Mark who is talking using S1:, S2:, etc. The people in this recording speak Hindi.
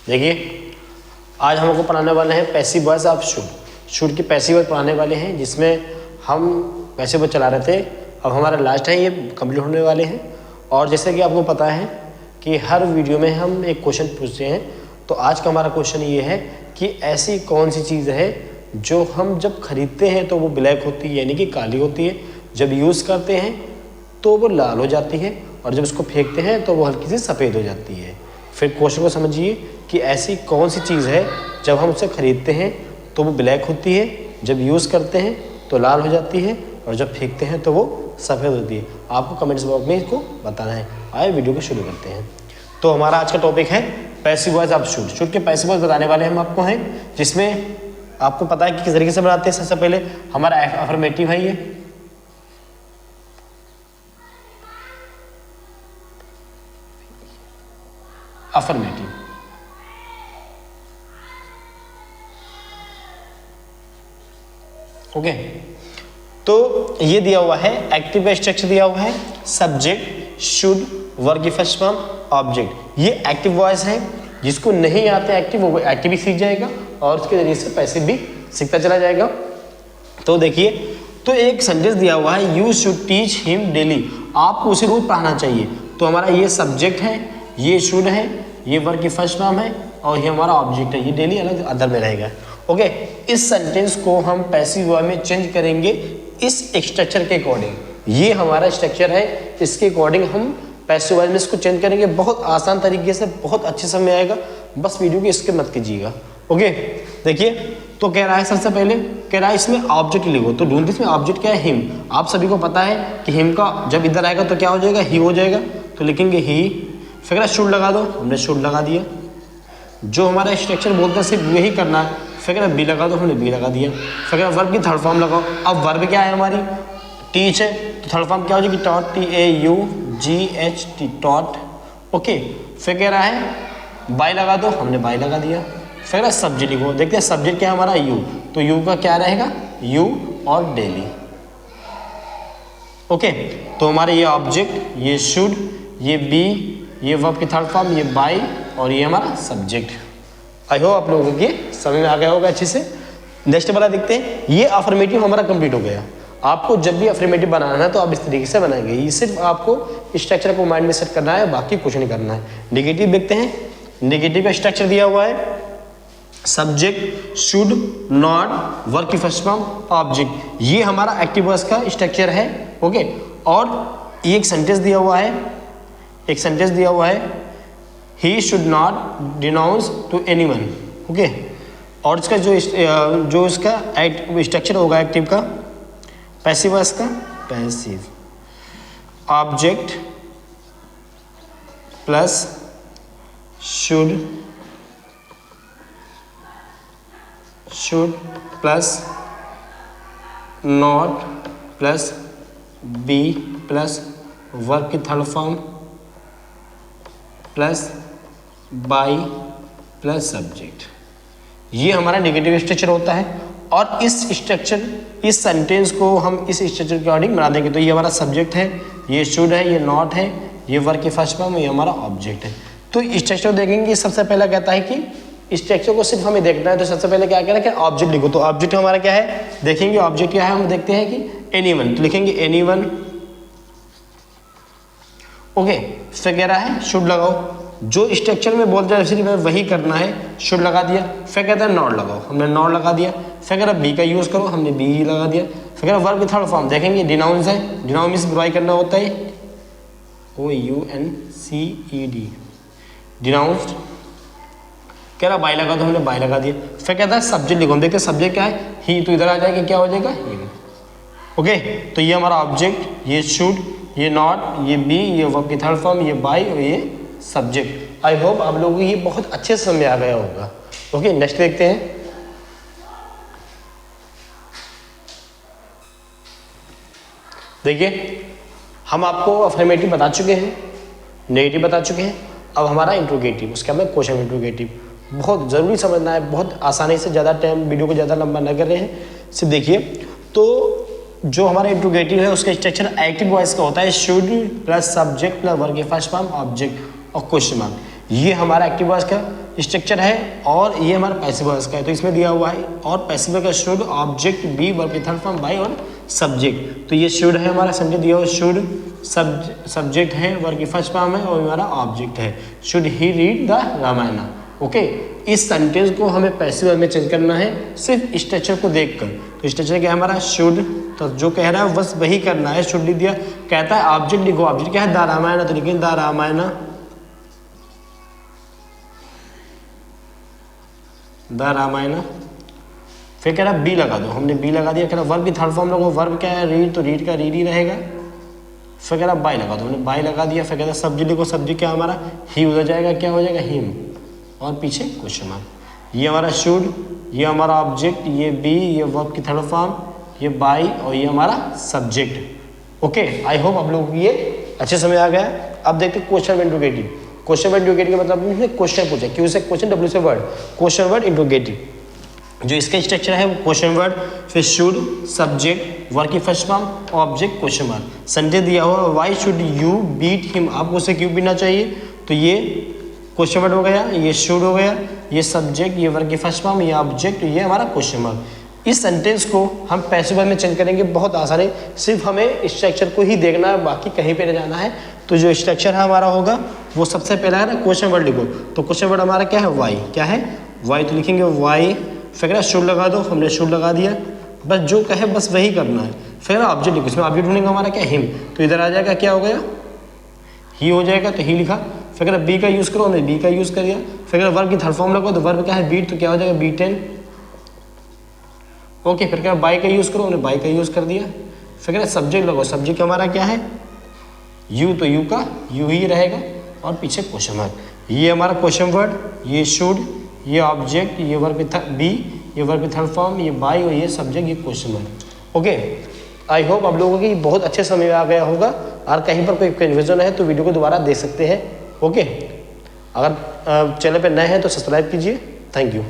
S1: देखिए आज हम आपको पढ़ाने वाले हैं passive voice of should. Should की पैसिव वॉइस पढ़ाने वाले हैं, जिसमें हम पैसिव वॉइस चला रहे थे। अब हमारा लास्ट है, ये कंप्लीट होने वाले हैं। और जैसे कि आपको पता है कि हर वीडियो में हम एक क्वेश्चन पूछते हैं, तो आज का हमारा क्वेश्चन ये है कि ऐसी कौन सी चीज़ है जो हम जब खरीदते हैं तो वो ब्लैक होती है, यानी कि काली होती है, जब यूज़ करते हैं तो वो लाल हो जाती है, और जब उसको फेंकते हैं तो वो हल्की सी सफ़ेद हो जाती है। फिर क्वेश्चन को समझिए कि ऐसी कौन सी चीज़ है जब हम उसे खरीदते हैं तो वो ब्लैक होती है, जब यूज़ करते हैं तो लाल हो जाती है, और जब फेंकते हैं तो वो सफ़ेद होती है। आपको कमेंट्स बॉक्स में इसको बताना है। आइए वीडियो को शुरू करते हैं। तो हमारा आज का टॉपिक है passive voice of should. Should के पैसिव वॉइस बताने वाले हम आपको हैं, जिसमें आपको पता है कि किस तरीके से बनाते हैं। सबसे पहले हमारा अफर्मेटिव है, ये अफर्मेटिव। ओके, तो ये दिया हुआ है, एक्टिव का स्ट्रक्चर दिया हुआ है, सब्जेक्ट, शुड, वर्ब की फर्स्ट फॉर्म, ऑब्जेक्ट। ये एक्टिव वॉइस है। जिसको नहीं आते एक्टिव वो एक्टिव भी सीख जाएगा और उसके जरिए से पैसिव भी सीखता चला जाएगा। तो देखिए, तो एक सेंटेंस दिया हुआ है, you should teach him daily. आपको उसे रोज पढ़ाना चाहिए। तो हमारा ये सब्जेक्ट है, ये शुड है, ये वर्ब की फर्स्ट फॉर्म है, और ये हमारा ऑब्जेक्ट है। ये डेली अलग अदर में रहेगा। ओके, इस सेंटेंस को हम पैसिव वॉइस में चेंज करेंगे इस स्ट्रक्चर के अकॉर्डिंग। ये हमारा स्ट्रक्चर है, इसके अकॉर्डिंग हम पैसिव वॉइस में इसको चेंज करेंगे। बहुत आसान तरीके से, बहुत अच्छे समय आएगा। बस वीडियो को स्किप मत कीजिएगा। ओके, देखिए, तो कह रहा है सबसे पहले कह रहा है इसमें ऑब्जेक्ट लिखो। तो ढूंढ, इसमें ऑब्जेक्ट क्या है? हिम। आप सभी को पता है कि हिम का जब इधर आएगा तो क्या हो जाएगा? ही हो जाएगा। तो लिखेंगे ही। फिर शुड लगा दो, हमने शुड लगा दिया। जो हमारा स्ट्रक्चर बोलता है सिर्फ वही करना है। फिर बी लगा दो, हमने बी लगा दिया। फिर वर्ब की थर्ड फॉर्म लगाओ। अब वर्ब क्या है हमारी? टीच है, तो थर्ड फॉर्म क्या हो जाएगी? Taught, TAUGHT, taught. ओके, फिर कह रहा है बाय लगा दो, हमने बाय लगा दिया। फिर सब्जेक्ट लिखो। देखते हैं सब्जेक्ट क्या है हमारा? यू। तो यू का क्या रहेगा? यू और डेली। ओके, तो हमारे ये ऑब्जेक्ट, ये शुड, ये बी, ये वर्ब की थर्ड फॉर्म, ये बाय, और ये हमारा सब्जेक्ट। आई होप आप लोगों को ये समझ में आ गया होगा अच्छे से। नेक्स्ट वाला देखते हैं। ये अफर्मेटिव हमारा कंप्लीट हो गया। आपको जब भी अफर्मेटिव बनाना है तो आप इस तरीके से बनाएंगे। ये सिर्फ आपको स्ट्रक्चर को माइंड में सेट करना है, बाकी कुछ नहीं करना है। नेगेटिव देखते हैं। नेगेटिव का स्ट्रक्चर दिया हुआ है, सब्जेक्ट, शुड, नॉट, वर्ब की फर्स्ट फॉर्म, ऑब्जेक्ट। ये हमारा एक्टिव वॉइस का स्ट्रक्चर है। ओके, और एक सेंटेंस दिया हुआ है, एक सेंटेंस दिया हुआ है, he should not denounce to anyone. Okay, और इसका जो इसका स्ट्रक्चर होगा एक्टिव का, पैसिव वॉइस का, passive, object plus should plus not plus be plus verb की third form plus by plus subject. ये हमारा नेगेटिव स्ट्रक्चर होता है। और इस स्ट्रक्चर, इस सेंटेंस को हम इस स्ट्रक्चर के अकॉर्डिंग बना देंगे। तो ये हमारा सब्जेक्ट है, ये शुड है, ये नॉट है, ये वर्ब की फर्स्ट फॉर्म, ये हमारा ऑब्जेक्ट है। तो स्ट्रक्चर देखेंगे। सबसे पहला कहता है कि स्ट्रक्चर को सिर्फ हमें देखना है। तो सबसे पहले क्या कहना है कि ऑब्जेक्ट लिखो। तो ऑब्जेक्ट हमारा क्या है? देखेंगे ऑब्जेक्ट क्या है। हम देखते हैं कि एनीवन, तो लिखेंगे एनीवन। ओके, फिर कह रहा है शुड लगाओ। जो स्ट्रक्चर में बोलते हैं सिर्फ वही करना है। शुड लगा दिया। फिर कहता है नॉट लगाओ, हमने नॉट लगा दिया। फिर कह रहा बी का यूज़ करो, हमने बी लगा दिया। फिर कह रहा वर्ब की थर्ड फॉर्म देखेंगे, डिनाउंस है। डिनाउंस मींस बुराई करना होता है, OUNCED, डिनाउंस्ड। कह रहा बाय लगा दो, हमने बाय लगा दिया। फिर कहता है सब्जेक्ट लिखो। हम देखते हैं सब्जेक्ट क्या है? ही। तो इधर आ जाएगा, क्या हो जाएगा? ही। ओके, तो ये हमारा ऑब्जेक्ट, ये शुड, ये नॉट, ये बी, ये वर्ब की थर्ड फॉर्म, ये बाय, और ये सब्जेक्ट। आई होप आप लोगों को ये बहुत अच्छे से समझ आ गया होगा। ओके, नेक्स्ट देखते हैं। देखिए, हम आपको अफर्मेटिव बता चुके हैं, नेगेटिव बता चुके हैं। अब हमारा इंट्रोगेटिव, उसका हमें क्वेश्चन इंट्रोगेटिव बहुत ज़रूरी समझना है। बहुत आसानी से, ज़्यादा टाइम वीडियो को ज़्यादा लंबा न कर रहे हैं। सिर्फ देखिए, तो जो हमारा इंट्रोगेटिव है उसका स्ट्रक्चर एक्टिव वॉइस का होता है, should plus subject plus verb की फर्स्ट फॉर्म, ऑब्जेक्ट और क्वेश्चन मार्क। ये हमारा एक्टिव वॉइस का स्ट्रक्चर है और ये हमारा पैसिव वॉइस का है। तो इसमें दिया हुआ है और पैसिव का शुड, ऑब्जेक्ट, बी, वर्ब के थर्ड फॉर्म, बाय और सब्जेक्ट। तो ये शुड है हमारा, समझे दिया हुआ शुड, सब्जेक्ट है, वर्ब की फर्स्ट फॉर्म है और हमारा ऑब्जेक्ट है। Should he read the Ramayana. Okay, इस सेंटेंस को हमें पैसिव में चेंज करना है सिर्फ स्ट्रक्चर को देखकर। तो स्ट्रक्चर क्या है हमारा, शुड, तो जो कह रहा है बस वही करना है, शुड लिख दिया। कहता है ऑब्जेक्ट लिखो, ऑब्जेक्ट क्या है, द रामायण, तो लिखेंगे द रामायण, द रामायण। फिर कह रहा बी लगा दो, हमने बी लगा दिया। कह रहा वर्ब की थर्ड फॉर्म लगो, वर्ब क्या है, रीड, तो रीड का रीड ही रहेगा। फिर कह रहा बाय लगा दो, हमने बाय लगा दिया। फिर कहता सब्जेक्ट लिखो, सब्जेक्ट क्या हमारा ही हो जाएगा, क्या हो जाएगा हिम, और पीछे क्वेश्चन मार्क। ये हमारा शुड, ये हमारा ऑब्जेक्ट, ये बी, ये वर्ब की थर्ड फॉर्म, ये बाय और ये हमारा सब्जेक्ट। ओके, आई होप आप लोगों को ये अच्छे समझ आ गया। अब देखते क्वेश्चन इंट्रोगेटिव। क्वेश्चन इंट्रोगेटिव का मतलब हमने क्वेश्चन पूछा, क्यू से क्वेश्चन, डब्ल्यू से वर्ड, क्वेश्चन वर्ड इंट्रोगेटिव। जो इसका स्ट्रक्चर है वो क्वेश्चन वर्ड, फिर शुड, सब्जेक्ट, वर्ब की first form, object, question mark. Sentence दिया हुआ why should you beat him, आपको उसे क्यों बीटना चाहिए, तो ये क्वेश्चन वर्ड हो गया, ये शुड हो गया, ये सब्जेक्ट, ये वर्ब की फर्स्ट फॉर्म, ये ऑब्जेक्ट, ये हमारा क्वेश्चन मार्क। इस सेंटेंस को हम पैसिव में चेंज करेंगे, बहुत आसान है, सिर्फ हमें स्ट्रक्चर को ही देखना है, बाकी कहीं पे नहीं जाना है। तो जो स्ट्रक्चर है हमारा होगा वो सबसे पहला है ना क्वेश्चन वर्ड लिखो। तो क्वेश्चन वर्ड हमारा क्या है, वाई, क्या है वाई, तो लिखेंगे वाई। फिर शुड लगा दो, हमने शुड लगा दिया, बस जो कहे बस वही करना है। फिर ऑब्जेक्ट लिखो, इसमें ऑब्जेक्ट ढूंढेंगे हमारा क्या, हिम, तो इधर आ जाएगा, क्या हो गया, ही हो जाएगा, तो ही लिखा। फिर बी का यूज़ करो, हमने बी का यूज़ कर दिया। फिर वर्ब की थर्ड फॉर्म लगो, तो वर्ब क्या है बीट, तो क्या हो जाएगा B10। ओके, फिर क्या बाय का यूज़ करो, हमने बाय का यूज़ कर दिया। फिर सब्जेक्ट लगो, सब्जेक्ट हमारा क्या है यू, तो यू का यू ही रहेगा और पीछे क्वेश्चन मार्क। ये हमारा क्वेश्चन वर्ड, ये शुड, ये ऑब्जेक्ट, ये वर्ब बी, ये वर्ब थर्ड फॉर्म, ये बाय और ये सब्जेक्ट, ये question mark. Okay, I hope आप लोगों की बहुत अच्छे समझ में आ गया होगा। और कहीं पर कोई कन्फ्यूजन है तो वीडियो को दोबारा देख सकते हैं। ओके, अगर चैनल पर नए हैं तो सब्सक्राइब कीजिए। Thank you.